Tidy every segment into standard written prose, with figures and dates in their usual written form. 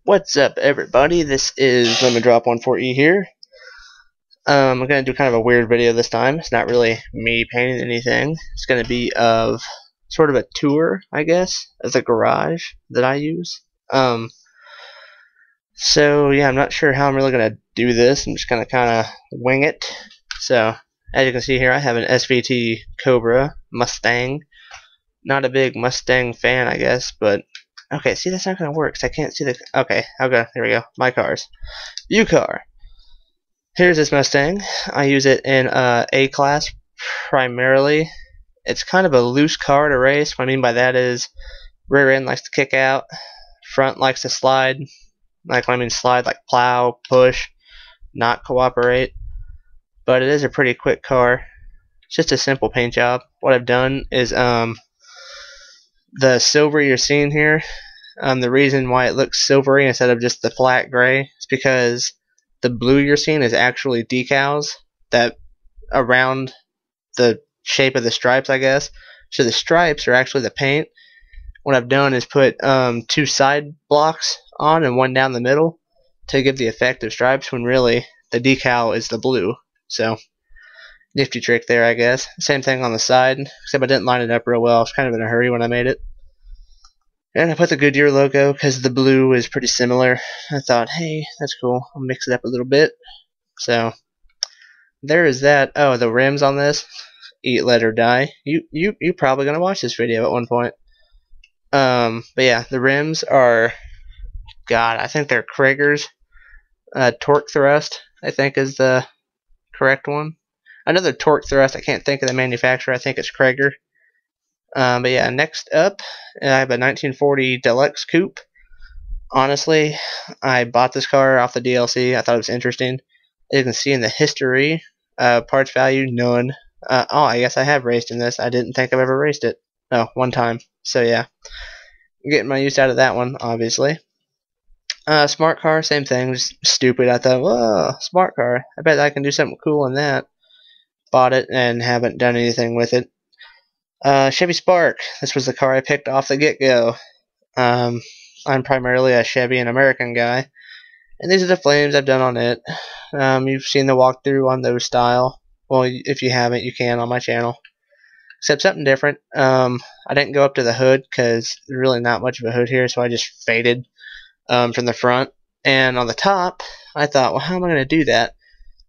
What's up, everybody? This is Lemon Drop 14E here. I'm going to do kind of a weird video this time. It's not really me painting anything. It's going to be of sort of a tour, I guess, of the garage that I use. So yeah, I'm not sure how I'm really going to do this. I'm just going to kind of wing it. So, as you can see here, I have an SVT Cobra Mustang. Not a big Mustang fan, I guess, but okay, see, that's not going to work because I can't see the... Okay, I'll go. Here we go. My cars. View car. Here's this Mustang. I use it in A-Class primarily. It's kind of a loose car to race. What I mean by that is rear end likes to kick out. Front likes to slide. Like, when I mean slide, like plow, push, not cooperate. But it is a pretty quick car. It's just a simple paint job. What I've done is, the silver you're seeing here, the reason why it looks silvery instead of just the flat gray is because the blue you're seeing is actually decals that around the shape of the stripes, I guess. So the stripes are actually the paint. What I've done is put two side blocks on and one down the middle to give the effect of stripes when really the decal is the blue. So nifty trick there, I guess. Same thing on the side, except I didn't line it up real well. I was kind of in a hurry when I made it. And I put the Goodyear logo because the blue is pretty similar. I thought, hey, that's cool. I'll mix it up a little bit. So there is that. Oh, the rims on this, eat, let, or die. You're probably gonna watch this video at one point. But yeah, the rims are, God, I think they're Krager's torque thrust, I think is the correct one. Another torque thrust, I can't think of the manufacturer, I think it's Krager. But yeah, next up, I have a 1940 Deluxe Coupe. Honestly, I bought this car off the DLC. I thought it was interesting. As you can see in the history, parts value, none. Oh, I guess I have raced in this. I didn't think I've ever raced it. No, one time. So yeah, I'm getting my use out of that one, obviously. Smart car, same thing, just stupid. I thought, whoa, smart car. I bet I can do something cool in that. Bought it and haven't done anything with it. Chevy Spark. This was the car I picked off the get-go. I'm primarily a Chevy and American guy, and these are the flames I've done on it. You've seen the walkthrough on those style. Well, if you haven't, you can on my channel. Except something different. I didn't go up to the hood because there's really not much of a hood here, so I just faded from the front. And on the top, I thought, well, how am I going to do that?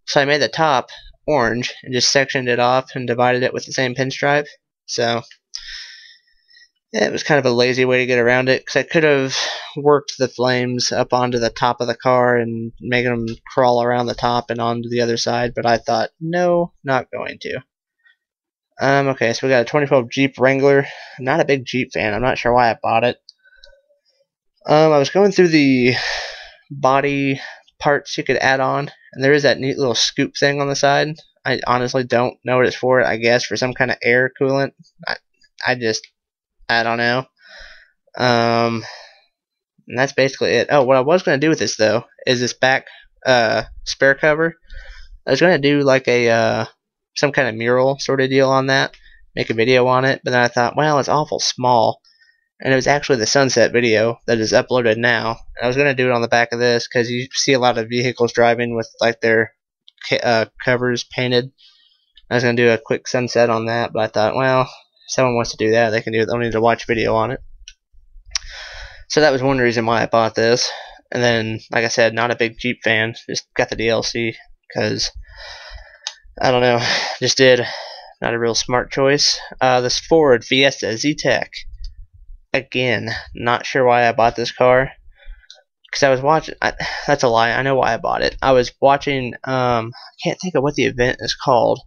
So I made the top orange and just sectioned it off and divided it with the same pinstripe. So yeah, it was kind of a lazy way to get around it because I could have worked the flames up onto the top of the car and making them crawl around the top and onto the other side, but I thought, no, not going to. Okay, so we got a 2012 Jeep Wrangler. I'm not a big Jeep fan. I'm not sure why I bought it. I was going through the body parts you could add on, and there is that neat little scoop thing on the side. I honestly don't know what it's for. I guess for some kind of air coolant. I don't know. And that's basically it. Oh, what I was going to do with this, though, is this back spare cover. I was going to do like a some kind of mural sort of deal on that. Make a video on it. But then I thought, well, it's awful small. And it was actually the sunset video that is uploaded now. And I was going to do it on the back of this because you see a lot of vehicles driving with like their covers painted. I was going to do a quick sunset on that, but I thought, well, if someone wants to do that, they can do it. They don't need to watch video on it. So that was one reason why I bought this. And then, like I said, not a big Jeep fan. Just got the DLC because, I don't know, just did. Not a real smart choice. This Ford Fiesta Z-Tech. Again, not sure why I bought this car. Because I was watching... that's a lie. I know why I bought it. I was watching... I can't think of what the event is called.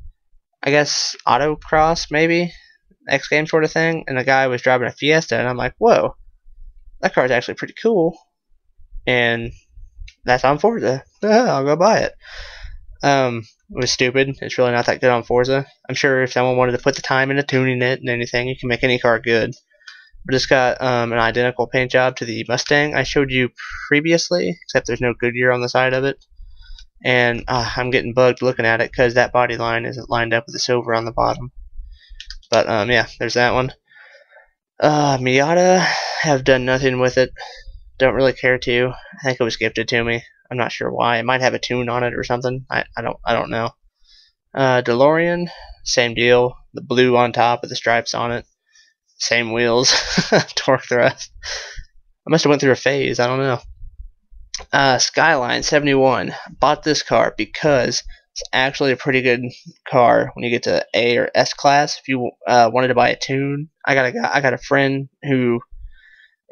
I guess Autocross, maybe? X Games sort of thing. And the guy was driving a Fiesta. And I'm like, whoa. That car is actually pretty cool. And that's on Forza. I'll go buy it. It was stupid. It's really not that good on Forza. I'm sure if someone wanted to put the time into tuning it and anything, you can make any car good. But it's got an identical paint job to the Mustang I showed you previously, except there's no Goodyear on the side of it. And I'm getting bugged looking at it because that body line isn't lined up with the silver on the bottom. But yeah, there's that one. Miata, have done nothing with it. Don't really care to. I think it was gifted to me. I'm not sure why. It might have a tune on it or something. I don't know. DeLorean, same deal. The blue on top with the stripes on it. Same wheels. Torque thrust. I must have went through a phase. I don't know. Skyline 71. Bought this car because it's actually a pretty good car when you get to A or S class. If you wanted to buy a tune, I got a friend who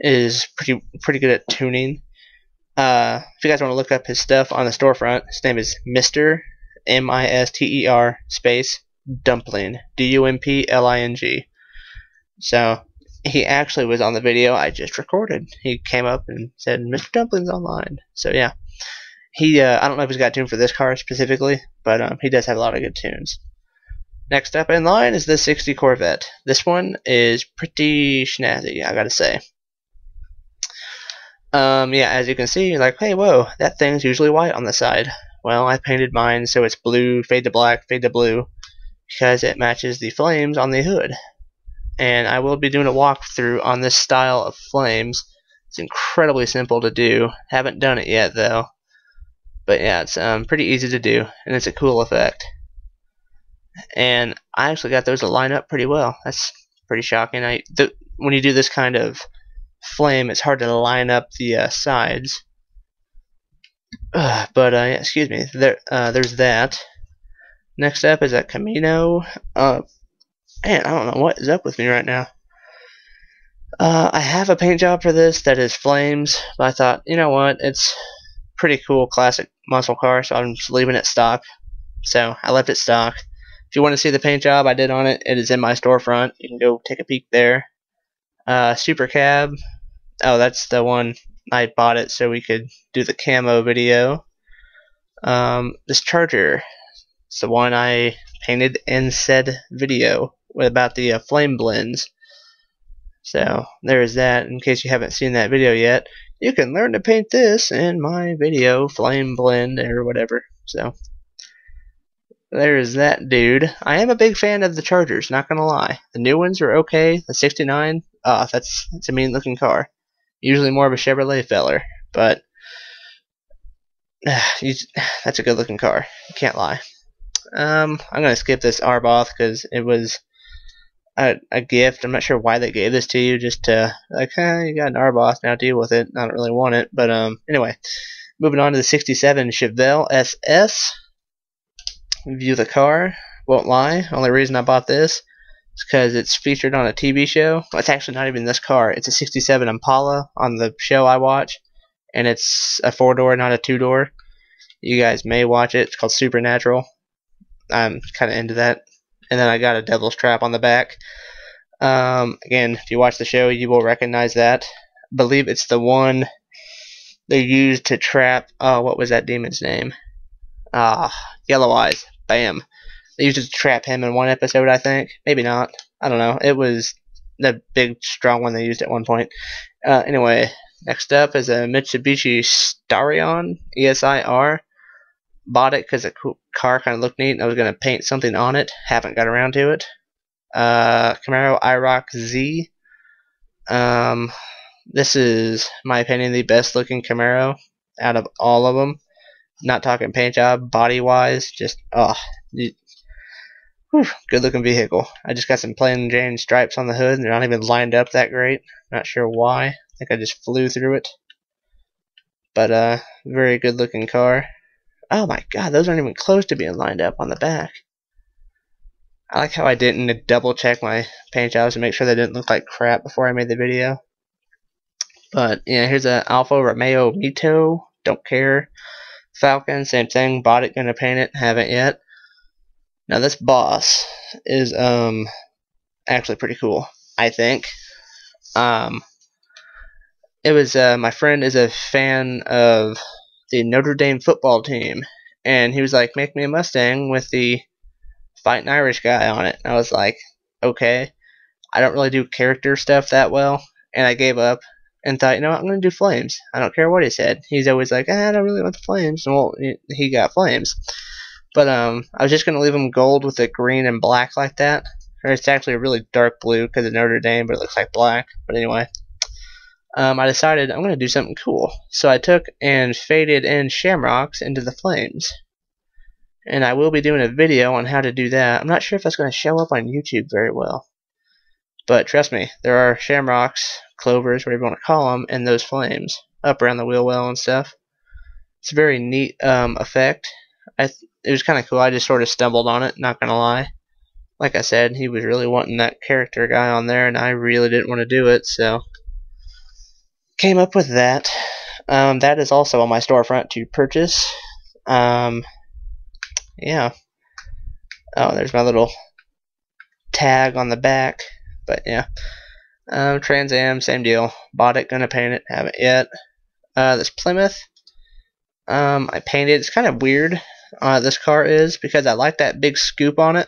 is pretty good at tuning. If you guys want to look up his stuff on the storefront, his name is Mr. Mister space Dumpling, Dumpling. So he actually was on the video I just recorded. He came up and said Mr. Dumpling's online. So yeah, he I don't know if he's got a tune for this car specifically, but he does have a lot of good tunes. Next up in line is the 60 Corvette. This one is pretty snazzy, I gotta say. Yeah, as you can see, you're like, hey, whoa, that thing's usually white on the side. Well, I painted mine so it's blue, fade to black, fade to blue, because it matches the flames on the hood. And I will be doing a walkthrough on this style of flames. It's incredibly simple to do. Haven't done it yet, though. But yeah, it's pretty easy to do, and it's a cool effect. And I actually got those to line up pretty well. That's pretty shocking. When you do this kind of flame, it's hard to line up the sides. But yeah, excuse me. There's that. Next up is a Camino. Man, I don't know what is up with me right now. I have a paint job for this that is flames, but I thought, you know what, it's pretty cool classic muscle car, so I'm just leaving it stock. So I left it stock. If you want to see the paint job I did on it, it is in my storefront. You can go take a peek there. Super Cab. Oh, that's the one I bought it so we could do the camo video. This Charger. It's the one I painted in said video about the flame blends. So there is that. In case you haven't seen that video yet, you can learn to paint this in my video, flame blend or whatever. So there is that, dude. I am a big fan of the Chargers, not gonna lie. The new ones are okay. The 69, that's a mean looking car. Usually more of a Chevrolet feller, but that's a good looking car. You can't lie. I'm gonna skip this Arboth because it was a gift. I'm not sure why they gave this to you, just to like, you got an Arboth, now deal with it. I don't really want it, but anyway, moving on to the 67 Chevelle SS. View the car. Won't lie, only reason I bought this is because it's featured on a TV show. Well, it's actually not even this car. It's a 67 Impala on the show I watch, and it's a 4-door, not a 2-door. You guys may watch it. It's called Supernatural. I'm kind of into that. And then I got a Devil's Trap on the back. Again, if you watch the show, you will recognize that. I believe it's the one they used to trap. Oh, what was that demon's name? Yellow Eyes. Bam. They used it to trap him in one episode, I think. Maybe not. I don't know. It was the big, strong one they used at one point. Anyway, next up is a Mitsubishi Starion ESI-R. Bought it because the car kind of looked neat and I was going to paint something on it. Haven't got around to it. Camaro IROC Z. This is, in my opinion, the best looking Camaro out of all of them. Not talking paint job, body wise, just good looking vehicle. I just got some plain Jane stripes on the hood and they're not even lined up that great. Not sure why. I think I just flew through it. But very good looking car. Oh my god, those aren't even close to being lined up on the back. I like how I didn't double check my paint jobs to make sure they didn't look like crap before I made the video. But yeah, here's a Alfa Romeo Mito. Don't care. Falcon, same thing. Bought it, gonna paint it. Haven't yet. Now this Boss is actually pretty cool, I think. It was my friend is a fan of the Notre Dame football team, and he was like, make me a Mustang with the fighting Irish guy on it. And I was like, okay. I don't really do character stuff that well, and I gave up and thought, you know what, I'm going to do flames. I don't care what he said. He's always like, I don't really want the flames. And well, he got flames. But I was just going to leave him gold with the green and black like that. Or it's actually a really dark blue because of Notre Dame, but it looks like black. But anyway, I decided I'm going to do something cool. So I took and faded in shamrocks into the flames. And I will be doing a video on how to do that. I'm not sure if that's going to show up on YouTube very well. But trust me, there are shamrocks, clovers, whatever you want to call them, in those flames up around the wheel well and stuff. It's a very neat effect. It was kind of cool. I just sort of stumbled on it, not going to lie. Like I said, he was really wanting that character guy on there, and I really didn't want to do it, so came up with that. That is also on my storefront to purchase. Yeah. Oh, there's my little tag on the back. But yeah. Trans Am, same deal. Bought it, gonna paint it, haven't yet. This Plymouth, I painted. It's kind of weird. This car is because I like that big scoop on it.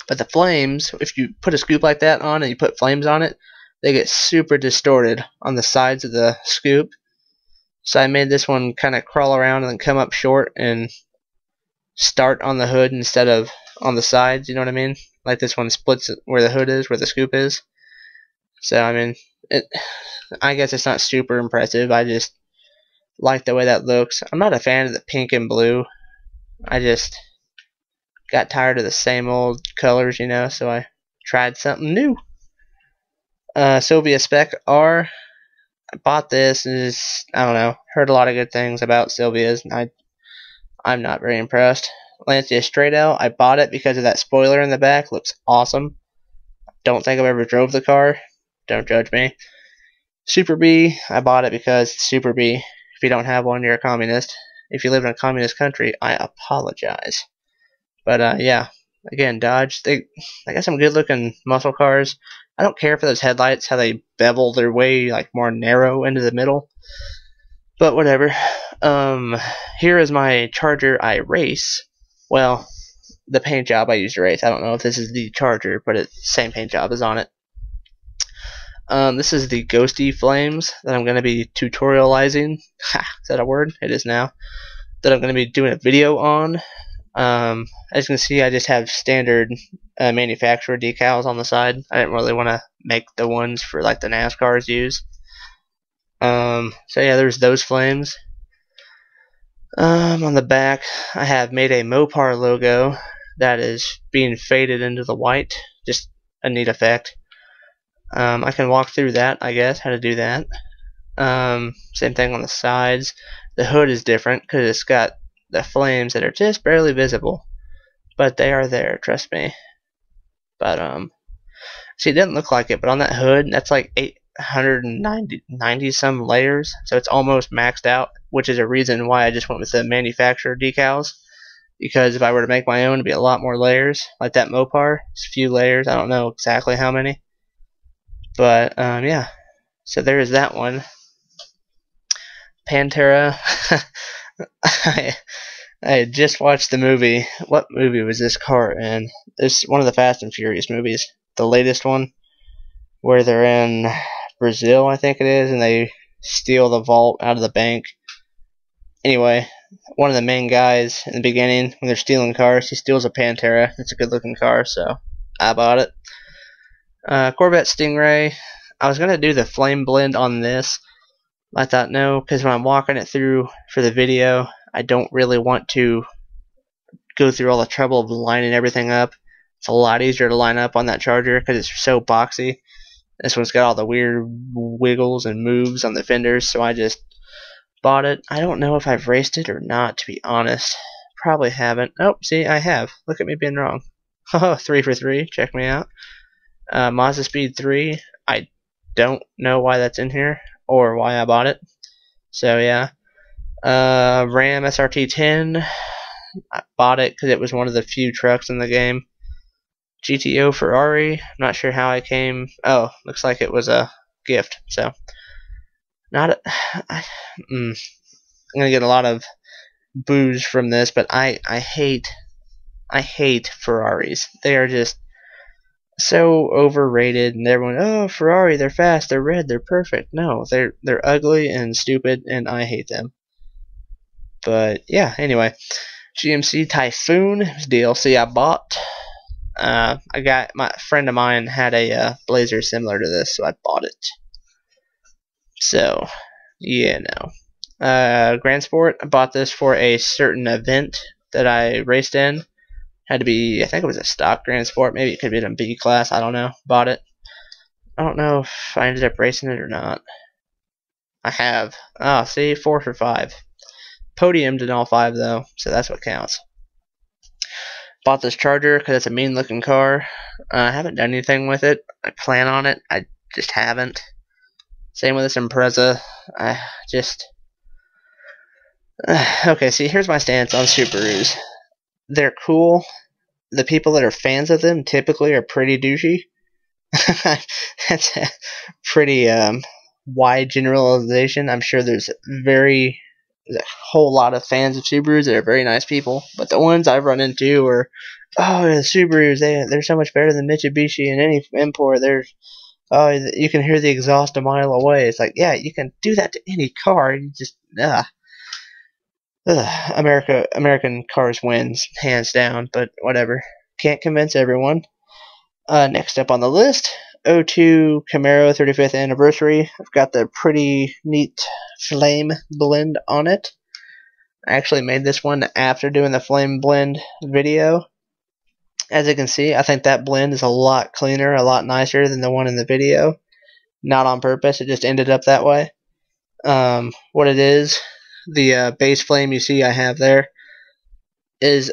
But the flames, if you put a scoop like that on and you put flames on it, they get super distorted on the sides of the scoop. So I made this one kind of crawl around and then come up short and start on the hood instead of on the sides, you know what I mean? Like this one splits where the hood is, where the scoop is. So, I mean, I guess it's not super impressive. I just like the way that looks. I'm not a fan of the pink and blue. I just got tired of the same old colors, you know, so I tried something new. Sylvia Spec R. I bought this. I don't know, heard a lot of good things about Sylvia's, and I'm not very impressed. Lancia Straight L, I bought it because of that spoiler in the back. Looks awesome. Don't think I've ever drove the car. Don't judge me. Super B, I bought it because it's Super B. If you don't have one, you're a communist. If you live in a communist country, I apologize. But yeah, again, Dodge, they got some good looking muscle cars. I don't care for those headlights, how they bevel their way like more narrow into the middle. But whatever. Here is my Charger I race. Well, the paint job I used to race. I don't know if this is the Charger, but it's the same paint job is on it. This is the Ghosty Flames that I'm going to be tutorializing. Ha, is that a word? It is now. That I'm going to be doing a video on. As you can see, I just have standard manufacturer decals on the side. I didn't really want to make the ones for like the NASCARs use. So yeah, there's those flames. On the back, I have made a Mopar logo that is being faded into the white. Just a neat effect. I can walk through that, I guess, how to do that. Same thing on the sides. The hood is different because it's got the flames that are just barely visible, but they are there, trust me. But see, it doesn't look like it, but on that hood, that's like 890 some layers, so it's almost maxed out, which is a reason why I just went with the manufacturer decals. Because if I were to make my own, it'd be a lot more layers, like that Mopar. It's a few layers. I don't know exactly how many, but yeah. So there is that one. Pantera. I had just watched the movie. What movie was this car in? It's one of the Fast and Furious movies. The latest one, where they're in Brazil, I think it is, and they steal the vault out of the bank. Anyway, one of the main guys in the beginning, when they're stealing cars, he steals a Pantera. It's a good looking car, so I bought it. Corvette Stingray. I was going to do the flame blend on this. I thought no, because when I'm walking it through for the video, I don't really want to go through all the trouble of lining everything up. It's a lot easier to line up on that Charger because it's so boxy. This one's got all the weird wiggles and moves on the fenders, so I just bought it. I don't know if I've raced it or not, to be honest. Probably haven't. Oh, see, I have. Look at me being wrong. Oh, 3 for 3. Check me out. Mazda Speed 3. I don't know why that's in here or why I bought it. So, yeah. Ram SRT 10. I bought it because it was one of the few trucks in the game. GTO Ferrari. Not sure how I came. Oh, looks like it was a gift. So, not a, I'm gonna get a lot of boos from this, but I hate Ferraris. They are just so overrated, and everyone, oh, Ferrari, they're fast, they're red, they're perfect. No, they're ugly and stupid, and I hate them. But yeah, anyway, GMC Typhoon was DLC I bought. My friend of mine had a Blazer similar to this, so I bought it. So, yeah, no. Grand Sport, I bought this for a certain event that I raced in. Had to be, I think it was a stock Grand Sport. Maybe it could be in a B class. I don't know. Bought it. I don't know if I ended up racing it or not. I have. Oh, see, 4 for 5. Podiumed in all 5 though, so that's what counts. Bought this Charger because it's a mean looking car. I haven't done anything with it. I plan on it. I just haven't. Same with this Impreza. I just... okay, see, here's my stance on Subarus. They're cool. The people that are fans of them typically are pretty douchey. That's a pretty wide generalization. I'm sure there's a whole lot of fans of Subarus that are very nice people, but the ones I've run into are, oh, the Subarus, they're so much better than Mitsubishi and any import. Oh, you can hear the exhaust a mile away. It's like, yeah, you can do that to any car. You just, American cars wins, hands down, but whatever. Can't convince everyone. Next up on the list, 02 Camaro 35th anniversary. I've got the pretty neat flame blend on it. I actually made this one after doing the flame blend video. As you can see, I think that blend is a lot cleaner, a lot nicer than the one in the video. Not on purpose, it just ended up that way. What it is, the base flame you see I have there is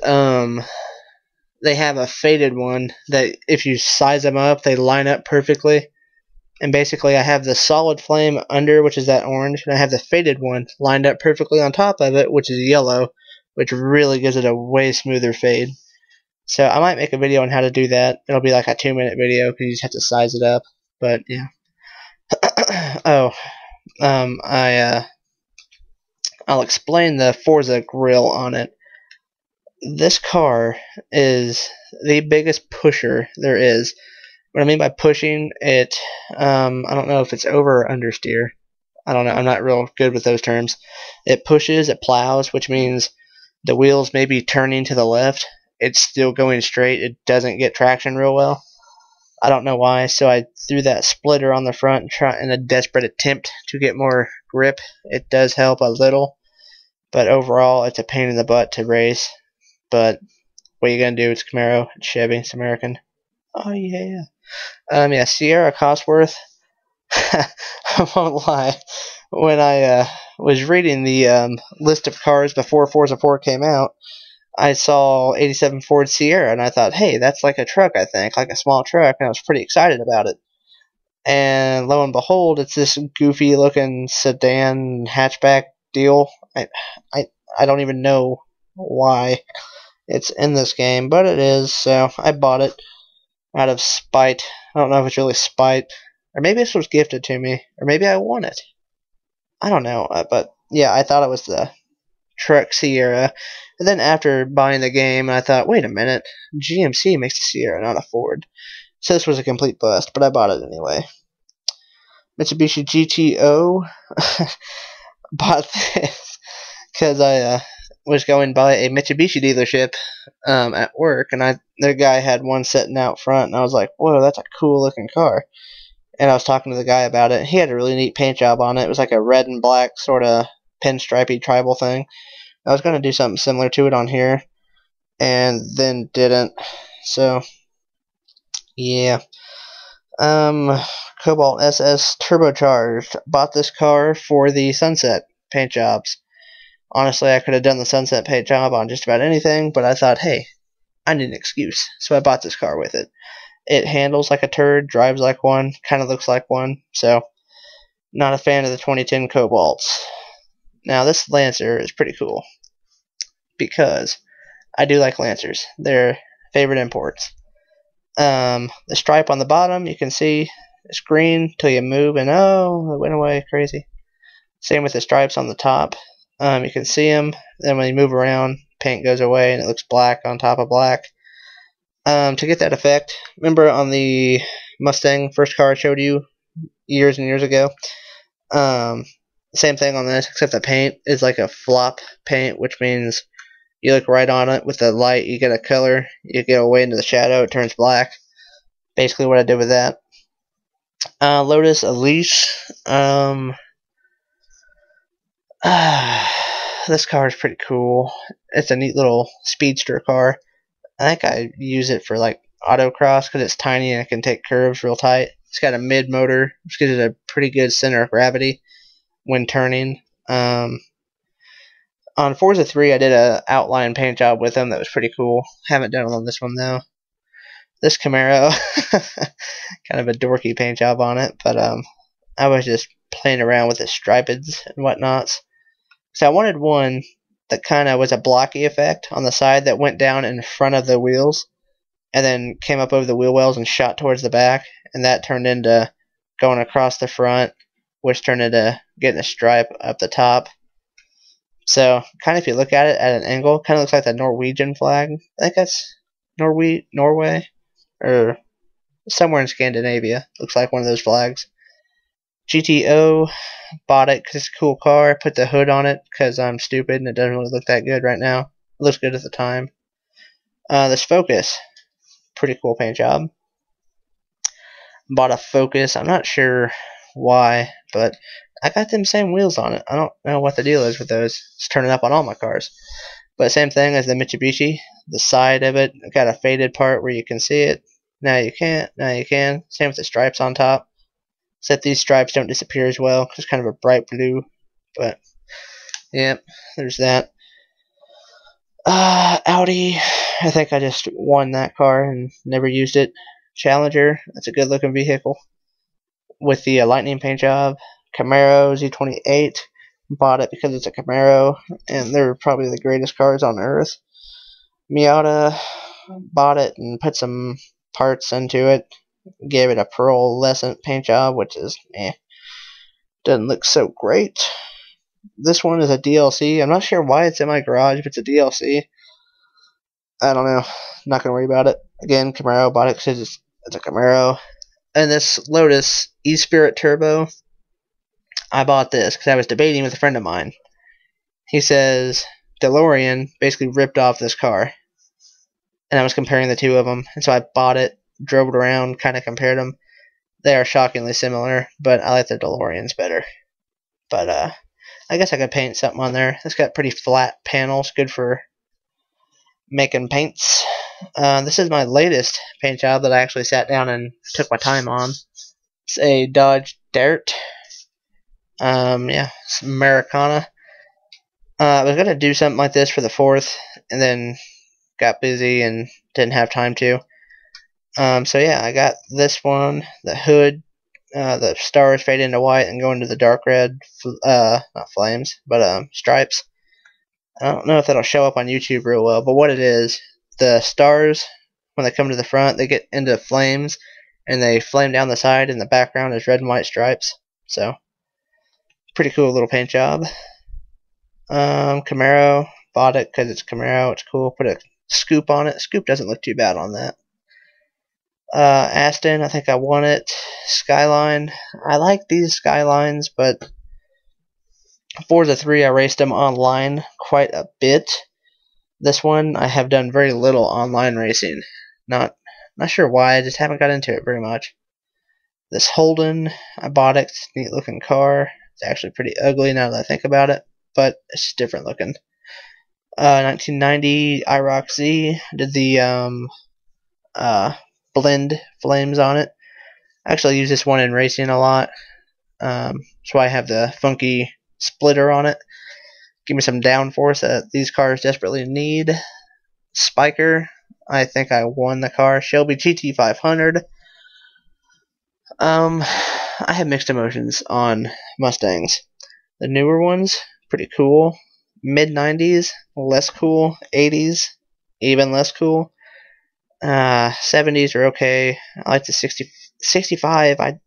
they have a faded one that if you size them up, they line up perfectly. And basically I have the solid flame under, which is that orange, and I have the faded one lined up perfectly on top of it, which is yellow, which really gives it a way smoother fade. So I might make a video on how to do that. It'll be like a 2-minute video because you just have to size it up. But yeah. I'll explain the Forza grill on it. This car is the biggest pusher there is. What I mean by pushing it, I don't know if it's over or understeer. I don't know. I'm not real good with those terms. It pushes, it plows, which means the wheels may be turning to the left. It's still going straight. It doesn't get traction real well. I don't know why, so I threw that splitter on the front in a desperate attempt to get more grip. It does help a little, but overall it's a pain in the butt to race. But what are you going to do? It's Camaro, it's Chevy, it's American. Oh yeah. Yeah, Sierra Cosworth. I won't lie. When I was reading the list of cars before Forza 4 came out, I saw 87 Ford Sierra, and I thought, hey, that's like a truck, I think, like a small truck, and I was pretty excited about it. And lo and behold, it's this goofy-looking sedan hatchback deal. I don't even know why it's in this game, but it is, so I bought it out of spite. I don't know if it's really spite, or maybe this was gifted to me, or maybe I won it. I don't know, but yeah, I thought it was the truck Sierra. And then after buying the game, I thought, wait a minute, GMC makes the Sierra, not a Ford. So this was a complete bust, but I bought it anyway. Mitsubishi GTO. Bought this because I was going by a Mitsubishi dealership at work, and their guy had one sitting out front, and I was like, whoa, that's a cool looking car. And I was talking to the guy about it. He had a really neat paint job on it. It was like a red and black sort of pinstripey tribal thing. I was going to do something similar to it on here, and then didn't. So, yeah. Cobalt SS turbocharged. Bought this car for the Sunset paint jobs. Honestly, I could have done the Sunset paint job on just about anything, but I thought, hey, I need an excuse. So I bought this car with it. It handles like a turd, drives like one, kind of looks like one. So, not a fan of the 2010 Cobalts. Now, this Lancer is pretty cool because I do like Lancers. They're favorite imports. The stripe on the bottom, you can see it's green till you move, and oh, it went away, crazy. Same with the stripes on the top. You can see them. Then when you move around, paint goes away and it looks black on top of black. To get that effect, remember on the Mustang first car I showed you years and years ago? Same thing on this, except the paint is like a flop paint, which means you look right on it with the light, you get a color, you get away into the shadow, it turns black. Basically what I did with that. Lotus Elise, This car is pretty cool. It's a neat little speedster car. I think I use it for like autocross because it's tiny and it can take curves real tight. It's got a mid motor, which gives it a pretty good center of gravity when turning. On Forza 3, I did a outline paint job with them that was pretty cool. Haven't done it on this one though. This Camaro, kind of a dorky paint job on it, but I was just playing around with the stripeds and whatnots. So I wanted one that kind of was a blocky effect on the side that went down in front of the wheels and then came up over the wheel wells and shot towards the back, and that turned into going across the front, which turned into getting a stripe up the top. So kind of if you look at it at an angle, kind of looks like the Norwegian flag. I think that's Norway or somewhere in Scandinavia. Looks like one of those flags. GTO, bought it because it's a cool car. Put the hood on it because I'm stupid and it doesn't really look that good right now. It looks good at the time. This Focus, pretty cool paint job. Bought a Focus. I'm not sure why, but I got them same wheels on it. I don't know what the deal is with those. It's turning up on all my cars. But same thing as the Mitsubishi. The side of it got a faded part where you can see it. Now you can't. Now you can. Same with the stripes on top. Except these stripes don't disappear as well. It's kind of a bright blue. But, yeah, there's that. Audi. I think I just won that car and never used it. Challenger. That's a good looking vehicle. With the lightning paint job. Camaro Z28. Bought it because it's a Camaro. And they're probably the greatest cars on earth. Miata. Bought it and put some parts into it. Gave it a pearlescent paint job, which is doesn't look so great. This one is a DLC. I'm not sure why it's in my garage, but it's a DLC. I don't know. Not gonna worry about it. Again, Camaro, bought it because it's a Camaro. And this Lotus E-Spirit Turbo, I bought this because I was debating with a friend of mine. He says DeLorean basically ripped off this car, and I was comparing the two of them, and so I bought it. Drove it around, kind of compared them. They are shockingly similar, but I like the DeLoreans better. But I guess I could paint something on there. It's got pretty flat panels, good for making paints. This is my latest paint job that I actually sat down and took my time on. It's a Dodge Dart. Yeah, it's Americana. I was gonna do something like this for the 4th, and then got busy and didn't have time to. So yeah, I got this one, the hood, the stars fade into white and go into the dark red, not flames, but stripes. I don't know if that'll show up on YouTube real well, but what it is, the stars, when they come to the front, they get into flames, and they flame down the side, and the background is red and white stripes. So, pretty cool little paint job. Camaro, bought it because it's Camaro, it's cool, put a scoop on it. Scoop doesn't look too bad on that. Aston, I think I won it. Skyline, I like these Skylines, but Forza 3, I raced them online quite a bit. This one, I have done very little online racing. Not sure why, I just haven't got into it very much. This Holden, I bought it. It's a neat looking car. It's actually pretty ugly now that I think about it, but it's different looking. 1990 IROC Z, did the blend flames on it. I actually use this one in racing a lot. That's why I have the funky splitter on it. Give me some downforce that these cars desperately need. Spiker, I think I won the car. Shelby GT500. I have mixed emotions on Mustangs. The newer ones, pretty cool. Mid-90s, less cool. 80s, even less cool. 70s are okay. I like the 65. I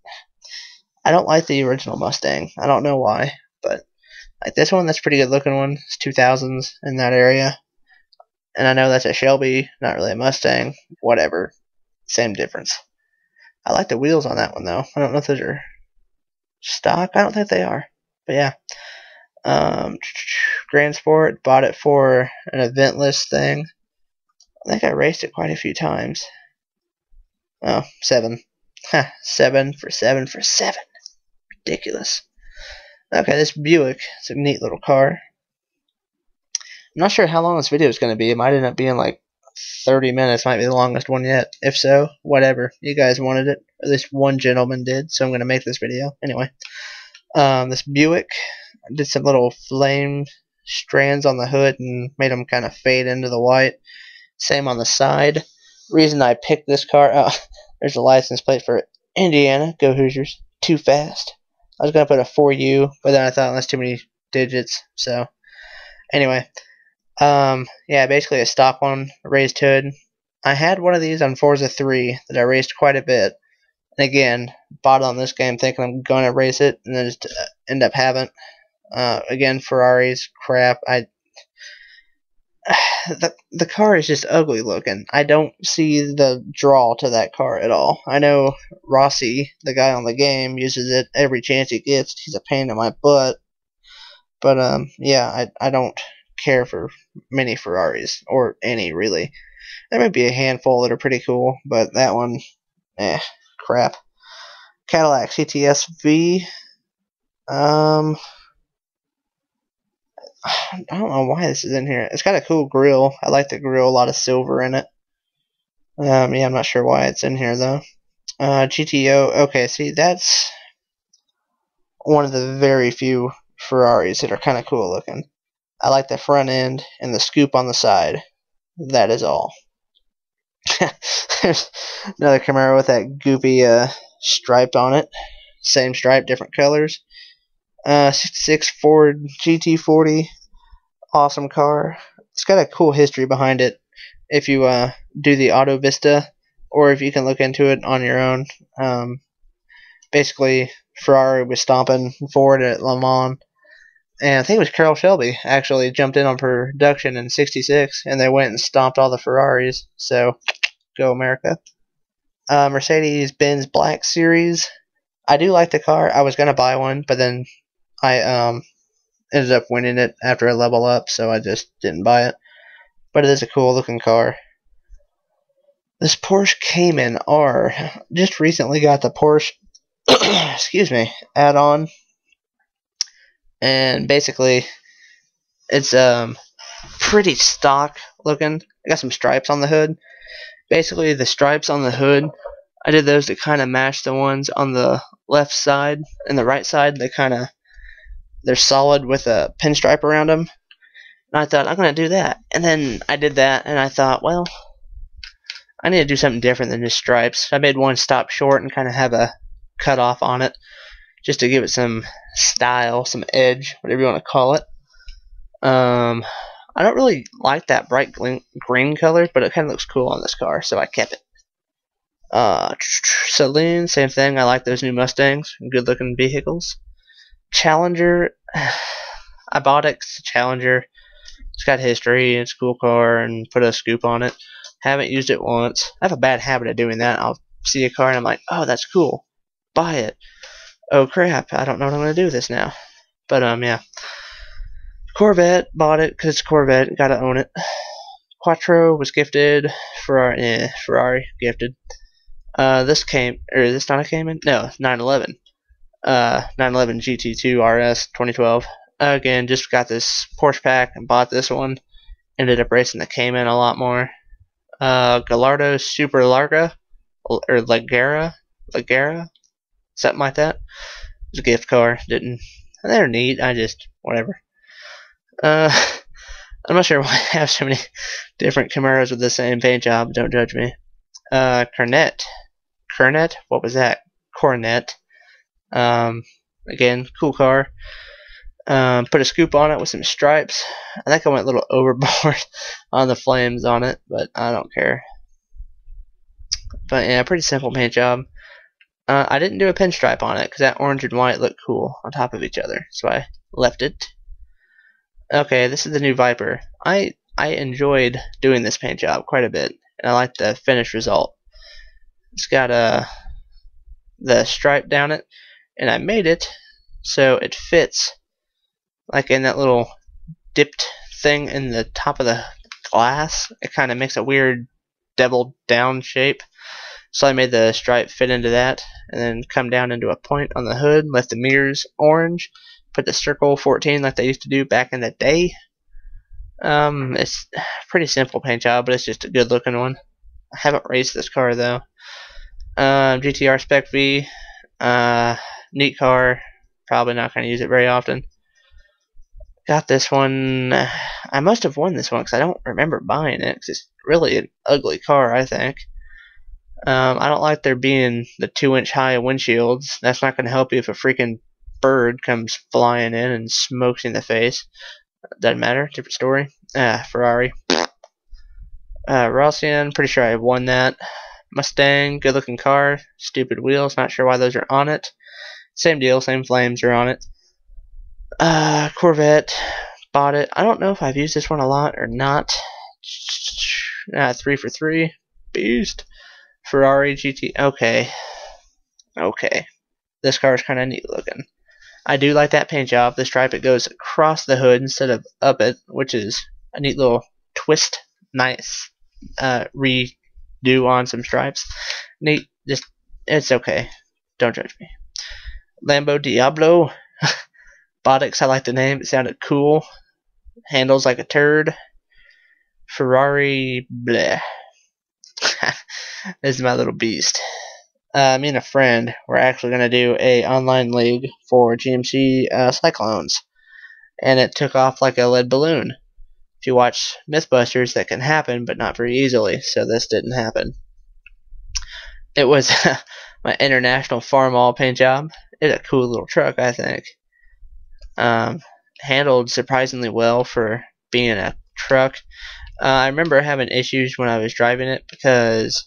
don't like the original Mustang. I don't know why, but like this one, that's a pretty good looking one. It's 2000s in that area. And I know that's a Shelby, not really a Mustang. Whatever. Same difference. I like the wheels on that one, though. I don't know if those are stock. I don't think they are. But yeah. Grand Sport, bought it for an eventless thing. I think I raced it quite a few times. Oh, 7. 7 for 7 for 7. Ridiculous. Okay, this Buick, it's a neat little car. I'm not sure how long this video is going to be. It might end up being like 30 minutes, might be the longest one yet. If so, whatever. You guys wanted it. At least one gentleman did, so I'm going to make this video. Anyway, this Buick, I did some little flame strands on the hood and made them kind of fade into the white. Same on the side. Reason I picked this car out, there's a license plate for Indiana. Go Hoosiers. Too fast. I was going to put a 4U, but then I thought that's too many digits. So, anyway. Yeah, basically a stock one, raised hood. I had one of these on Forza 3 that I raced quite a bit. And again, bought it on this game thinking I'm going to race it, and then just end up having. Again, Ferraris, crap. The car is just ugly looking. I don't see the draw to that car at all. I know Rossi, the guy on the game, uses it every chance he gets. He's a pain in my butt. But, yeah, I don't care for many Ferraris, or any really. There might be a handful that are pretty cool, but that one, crap. Cadillac CTS V. I don't know why this is in here. It's got a cool grill. I like the grill, a lot of silver in it. Yeah, I'm not sure why it's in here though. GTO. Okay, see, that's one of the very few Ferraris that are kind of cool looking. I like the front end and the scoop on the side. That is all. There's another Camaro with that goopy stripe on it. Same stripe, different colors. 66 Ford GT40. Awesome car. It's got a cool history behind it if you do the Auto Vista, or if you can look into it on your own. Basically, Ferrari was stomping Ford at Le Mans. And I think it was Carroll Shelby actually jumped in on production in '66, and they went and stomped all the Ferraris. So, go America. Mercedes-Benz Black Series. I do like the car. I was going to buy one, but then I ended up winning it after a level up, so I just didn't buy it. But it is a cool looking car. This Porsche Cayman R. Just recently got the Porsche excuse me, add-on. And basically, it's pretty stock looking. I got some stripes on the hood. Basically, the stripes on the hood, I did those to kind of match the ones on the left side and the right side. They're solid with a pinstripe around them. And I thought, I'm going to do that. And then I did that, and I thought, well, I need to do something different than just stripes. I made one stop short and kind of have a cut off on it, just to give it some style, some edge, whatever you want to call it. I don't really like that bright green color, but it kind of looks cool on this car, so I kept it. Saloon, same thing. I like those new Mustangs, good looking vehicles. Challenger, I bought it 'cause Challenger. It's got history, it's a cool car, and put a scoop on it. Haven't used it once. I have a bad habit of doing that. I'll see a car and I'm like, oh, that's cool. Buy it. Oh crap, I don't know what I'm going to do with this now. But, yeah. Corvette, bought it because it's Corvette, gotta own it. Quattro was gifted. Ferrari gifted. This not a Cayman? No, 911. 911 GT2 RS 2012. Again, just got this Porsche pack and bought this one. Ended up racing the Cayman a lot more. Gallardo Super Larga, or Lagera, something like that. It was a gift car. They're neat. Whatever. I'm not sure why I have so many different Camaros with the same paint job. Don't judge me. Cornet. What was that? Coronet. Again, cool car. Put a scoop on it with some stripes. I think I went a little overboard on the flames on it, but I don't care. But yeah, pretty simple paint job. I didn't do a pinstripe on it because that orange and white looked cool on top of each other, so I left it. Okay, this is the new Viper. I enjoyed doing this paint job quite a bit, and I like the finished result. It's got the stripe down it, and I made it so it fits like in that little dipped thing in the top of the glass. It kind of makes a weird devil down shape. So I made the stripe fit into that, and then come down into a point on the hood, left the mirrors orange, put the circle 14 like they used to do back in the day. It's a pretty simple paint job, but it's just a good looking one. I haven't raced this car though. GTR Spec V, neat car. Probably not going to use it very often. Got this one. I must have won this one because I don't remember buying it. Cause it's really an ugly car, I think. I don't like there being the 2-inch high windshields. That's not going to help you if a freaking bird comes flying in and smokes you in the face. Doesn't matter. Different story. Ferrari. Rossian, pretty sure I won that. Mustang, good looking car. Stupid wheels, not sure why those are on it. Same deal, same flames are on it. Corvette, bought it. I don't know if I've used this one a lot or not. 3 for 3. Beast. Ferrari GT. Okay. This car is kind of neat looking. I do like that paint job. The stripe, it goes across the hood instead of up it, which is a neat little twist. Nice. Redo on some stripes. Neat. Just, it's okay. Don't judge me. Lambo Diablo. Bought it 'cause I like the name. It sounded cool. Handles like a turd. Ferrari. Bleh. This is my little beast. Me and a friend were actually going to do a online league for GMC Cyclones, and it took off like a lead balloon. If you watch Mythbusters, that can happen, but not very easily, so this didn't happen. It was my International Farmall paint job. It's a cool little truck, I think. Handled surprisingly well for being a truck. I remember having issues when I was driving it because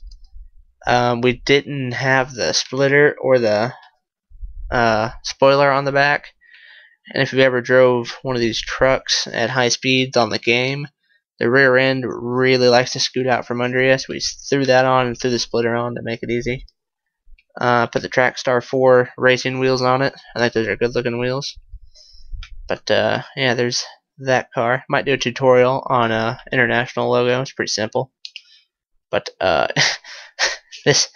we didn't have the splitter or the spoiler on the back. And if you ever drove one of these trucks at high speeds on the game, the rear end really likes to scoot out from under you. So we threw that on and threw the splitter on to make it easy. Put the Trackstar 4 racing wheels on it. I think those are good looking wheels. But yeah, there's that car. Might do a tutorial on International logo. It's pretty simple. But this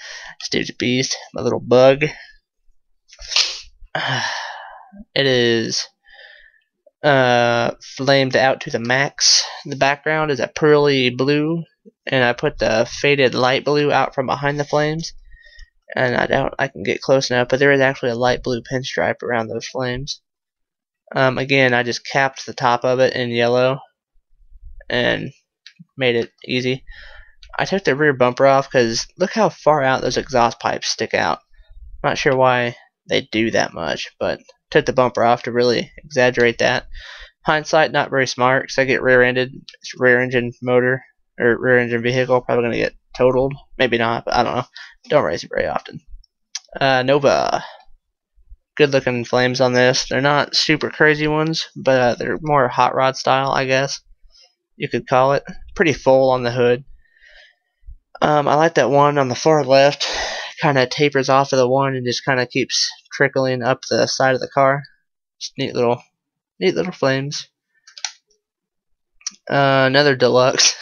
dude's a beast. My little bug. It is flamed out to the max. The background is a pearly blue, and I put the faded light blue out from behind the flames. And I doubt I can get close enough, but there is actually a light blue pinstripe around those flames. Again, I just capped the top of it in yellow and made it easy. I took the rear bumper off because look how far out those exhaust pipes stick out. I'm not sure why they do that much, but took the bumper off to really exaggerate that. Hindsight, not very smart because I get rear-ended. It's rear engine motor or rear engine vehicle, probably going to get totaled. Maybe not, but I don't know. Don't race it very often. Nova. Good looking flames on this. They're not super crazy ones, but they're more hot rod style, I guess you could call it. Pretty full on the hood. I like that one on the far left. Kind of tapers off of the one and just kind of keeps trickling up the side of the car. Just neat little flames. Another deluxe.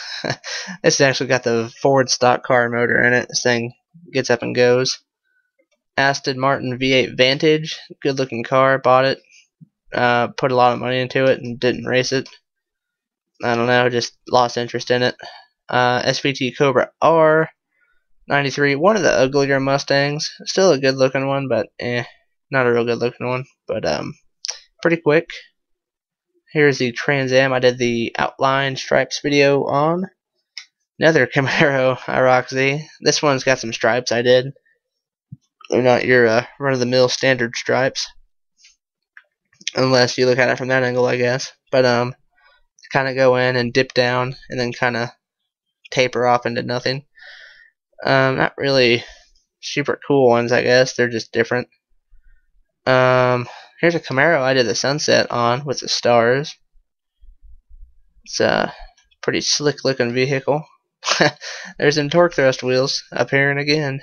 This has actually got the Ford stock car motor in it. This thing gets up and goes. Aston Martin V8 Vantage. Good looking car. Bought it. Put a lot of money into it and didn't race it. I don't know. Just lost interest in it. SVT Cobra R 93. One of the uglier Mustangs. Still a good looking one, but not a real good looking one. But pretty quick. Here's the Trans Am I did the outline stripes video on. Another Camaro IROC-Z. This one's got some stripes I did. They're not your run-of-the-mill standard stripes. Unless you look at it from that angle, I guess. But kind of go in and dip down and then kind of taper off into nothing. Not really super cool ones, I guess. They're just different. Here's a Camaro I did the sunset on with the stars. It's a pretty slick looking vehicle. There's some torque thrust wheels appearing again.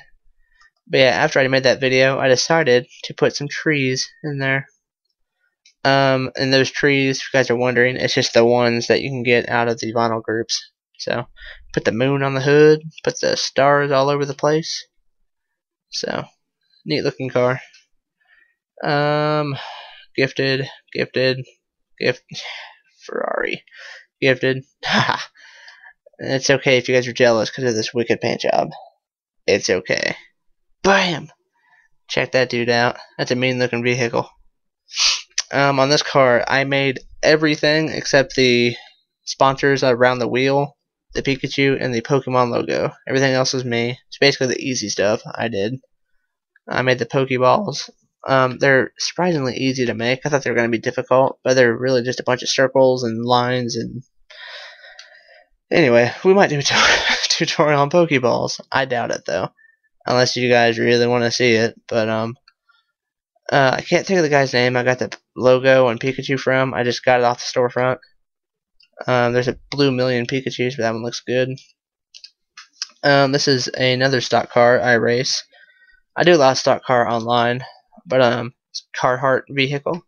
But yeah, after I made that video, I decided to put some trees in there. And those trees, if you guys are wondering, it's just the ones that you can get out of the vinyl groups. So, put the moon on the hood, put the stars all over the place. So, neat looking car. Got gifted, Ferrari, gifted. Haha. It's okay if you guys are jealous because of this wicked paint job. It's okay. Bam! Check that dude out. That's a mean looking vehicle. On this car, I made everything except the sponsors around the wheel, the Pikachu, and the Pokemon logo. Everything else is me. It's basically the easy stuff I did. I made the Pokeballs. They're surprisingly easy to make. I thought they were going to be difficult, but they're really just a bunch of circles and lines. And anyway, we might do a tutorial on Pokeballs. I doubt it though, unless you guys really want to see it. But I can't think of the guy's name I got the logo and Pikachu from. I just got it off the storefront. There's a blue million Pikachus, but that one looks good. This is another stock car I race. I do a lot of stock car online, but Carhartt vehicle.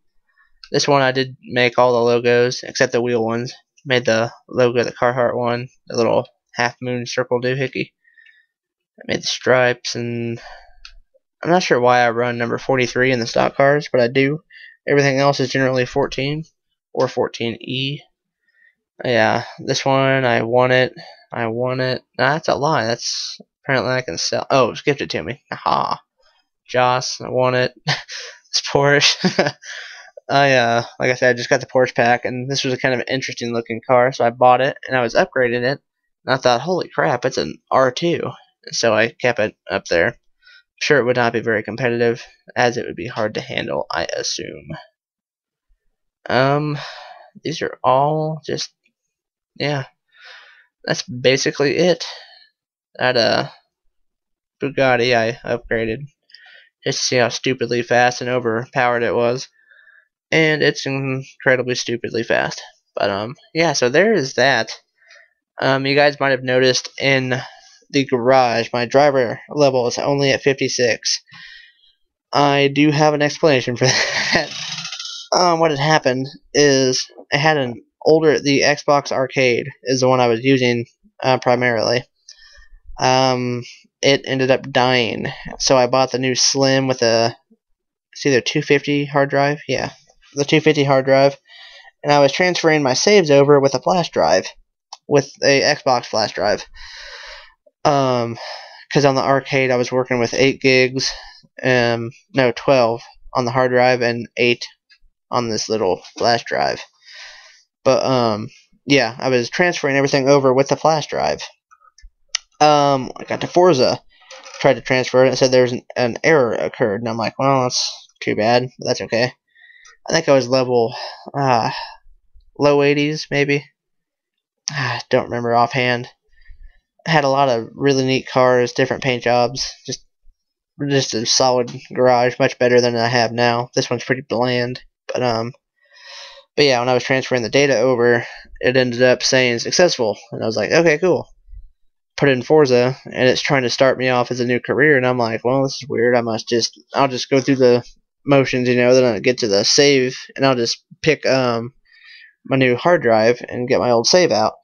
This one I did make all the logos except the wheel ones. Made the logo of the Carhartt one, the little half moon circle doohickey. I made the stripes, and I'm not sure why I run number 43 in the stock cars, but I do. Everything else is generally 14 or 14E. Yeah, this one I won it. Nah, that's a lie. That's apparently I can sell. Oh, it's gifted to me. Aha. Joss, I won it. This Porsche. Like I said, I just got the Porsche pack, and this was a kind of an interesting looking car, so I bought it, and I was upgrading it, and I thought, holy crap, it's an R2. And so I kept it up there. I'm sure it would not be very competitive, as it would be hard to handle, I assume. These are all just, yeah, that's basically it. That Bugatti I upgraded just to see how stupidly fast and overpowered it was, and it's incredibly stupidly fast. But yeah, so there is that. You guys might have noticed in the garage my driver level is only at 56. I do have an explanation for that. What had happened is I had an older, the Xbox Arcade is the one I was using primarily. It ended up dying, so I bought the new Slim with it's either 250 hard drive, yeah, the 250 hard drive, and I was transferring my saves over with a flash drive, with a Xbox flash drive. Because on the arcade I was working with 8 gigs, no, 12 on the hard drive and 8 on this little flash drive. But yeah, I was transferring everything over with the flash drive. I got to Forza, tried to transfer it, and it said there's an error occurred, and I'm like, well, that's too bad, but that's okay. I think I was level low 80s, maybe. Don't remember offhand. I had a lot of really neat cars, different paint jobs, just a solid garage, much better than I have now. This one's pretty bland, but yeah, when I was transferring the data over, it ended up saying successful, and I was like, okay, cool. Put it in Forza, and it's trying to start me off as a new career, and I'm like, well, this is weird. I'll just go through the motions, then I'll get to the save, and I'll just pick my new hard drive and get my old save out.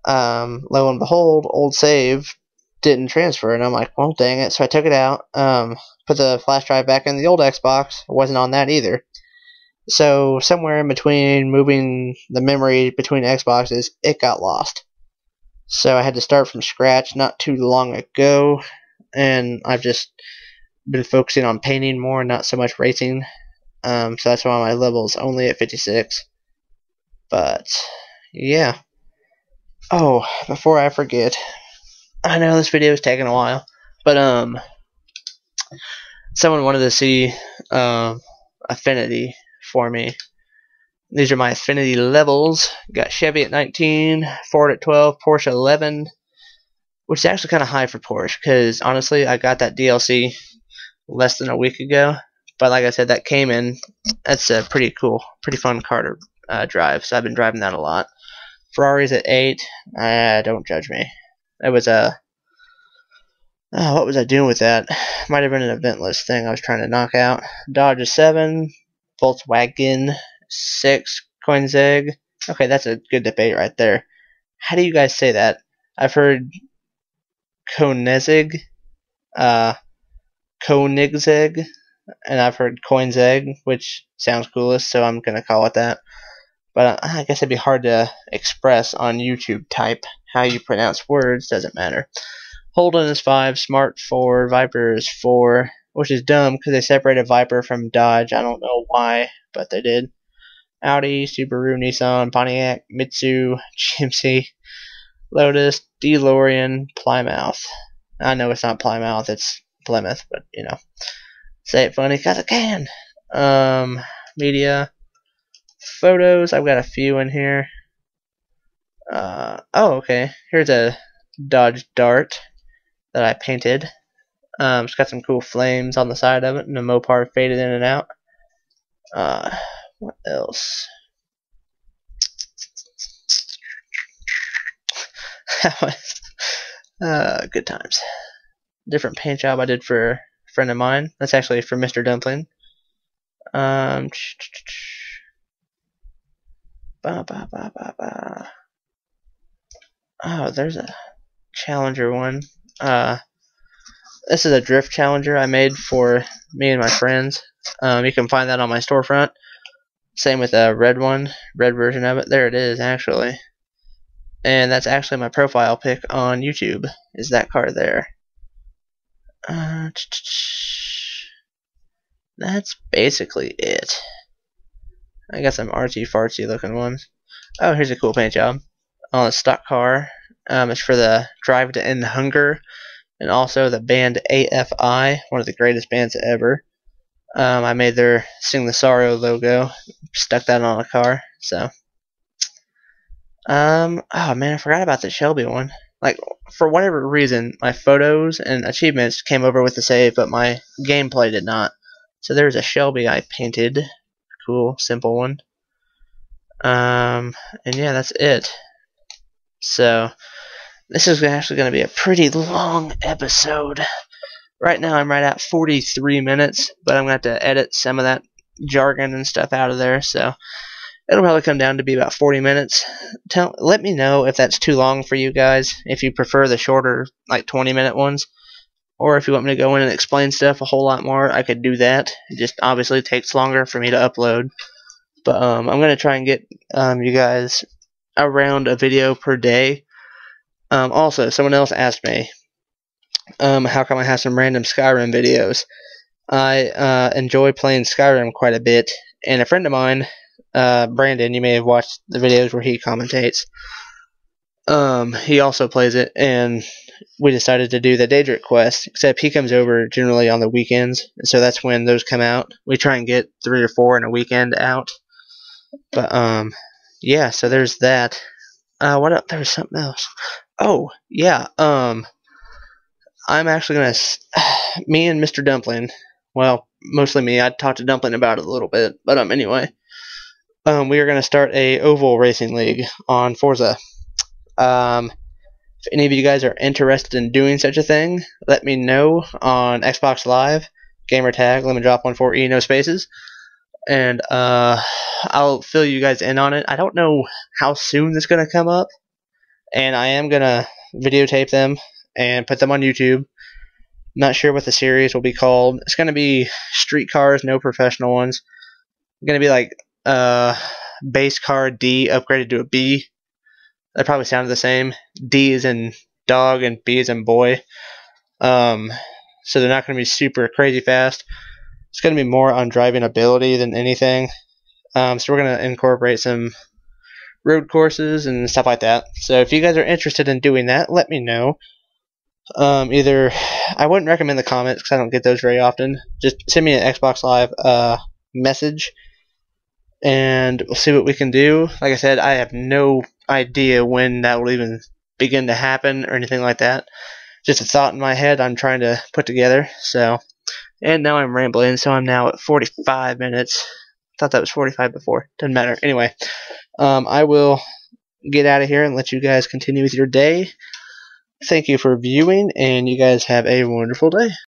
Lo and behold, old save didn't transfer, and I'm like, well, dang it. So I took it out, put the flash drive back in the old Xbox. It wasn't on that either. So somewhere in between moving the memory between Xboxes, it got lost. So I had to start from scratch not too long ago, and I've just been focusing on painting more, not so much racing. So that's why my level's only at 56. But yeah. Oh, before I forget, I know this video is taking a while, but someone wanted to see Affinity for me. These are my Affinity levels. Got Chevy at 19, Ford at 12, Porsche 11, which is actually kind of high for Porsche, because honestly, I got that DLC less than a week ago. But like I said, that came in. That's a pretty cool, pretty fun car to drive, so I've been driving that a lot. Ferrari's at 8. Don't judge me. It was what was I doing with that? Might have been an eventless thing I was trying to knock out. Dodge is 7. Volkswagen 6. Koenigsegg. Okay, that's a good debate right there. How do you guys say that? I've heard Koenigsegg. Koenigsegg. and I've heard Coin's Egg, which sounds coolest, so I'm gonna call it that. But I guess it'd be hard to express on YouTube type. How you pronounce words doesn't matter. Holden is 5, Smart 4, Viper is 4, which is dumb because they separated Viper from Dodge. I don't know why, but they did. Audi, Subaru, Nissan, Pontiac, Mitsu, GMC, Lotus, DeLorean, Plymouth. I know it's not Plymouth, it's Plymouth, but you know. Say it funny because I can. Media. Photos, I've got a few in here. Oh, okay. Here's a Dodge Dart that I painted. It's got some cool flames on the side of it, and the Mopar faded in and out. What else? Good times. Different paint job I did for a friend of mine. That's actually for Mr. Dumpling. Oh, there's a Challenger one. This is a drift Challenger I made for me and my friends. You can find that on my storefront. Same with a red one, red version of it. There it is, actually. And that's actually my profile pic on YouTube, is that car there. That's basically it. I got some artsy-fartsy looking ones. Oh, here's a cool paint job on a stock car. It's for the Drive to End Hunger, and also the band AFI, one of the greatest bands ever. I made their Sing the Sorrow logo, stuck that on a car. So, oh man, I forgot about the Shelby one. Like, for whatever reason, my photos and achievements came over with the save, but my gameplay did not. So there's a Shelby I painted. Cool, simple one. And yeah, that's it. So, this is actually going to be a pretty long episode. Right now I'm right at 43 minutes, but I'm going to have to edit some of that jargon and stuff out of there, so it'll probably come down to be about 40 minutes. Let me know if that's too long for you guys, if you prefer the shorter, like 20-minute ones, or if you want me to go in and explain stuff a whole lot more, I could do that. It just obviously takes longer for me to upload. But I'm going to try and get you guys around a video per day. Also, someone else asked me, how come I have some random Skyrim videos? I enjoy playing Skyrim quite a bit, and a friend of mine, Brandon, you may have watched the videos where he commentates. He also plays it, and we decided to do the Daedric quest, except he comes over generally on the weekends, so that's when those come out. We try and get 3 or 4 in a weekend out. But, yeah, so there's that. What else? There was something else. Oh, yeah, I'm actually going to, me and Mr. Dumpling, well, mostly me, I talked to Dumpling about it a little bit, but anyway, we are going to start a oval racing league on Forza. If any of you guys are interested in doing such a thing, let me know on Xbox Live, gamertag, lemondrop14E, no spaces, and I'll fill you guys in on it. I don't know how soon it's going to come up, and I am going to videotape them and put them on YouTube. Not sure what the series will be called. It's going to be street cars, no professional ones. It's going to be like base car D upgraded to a B. That probably sounded the same. D is in dog and B is in boy. So they're not going to be super crazy fast. It's going to be more on driving ability than anything. So we're going to incorporate some road courses and stuff like that. So if you guys are interested in doing that, let me know. Either, I wouldn't recommend the comments because I don't get those very often. Just send me an Xbox Live message, and we'll see what we can do. Like I said, I have no idea when that will even begin to happen or anything like that. Just a thought in my head I'm trying to put together. So, and now I'm rambling, so I'm now at 45 minutes. Thought that was 45 before. Doesn't matter. Anyway, I will get out of here and let you guys continue with your day. Thank you for viewing, and you guys have a wonderful day.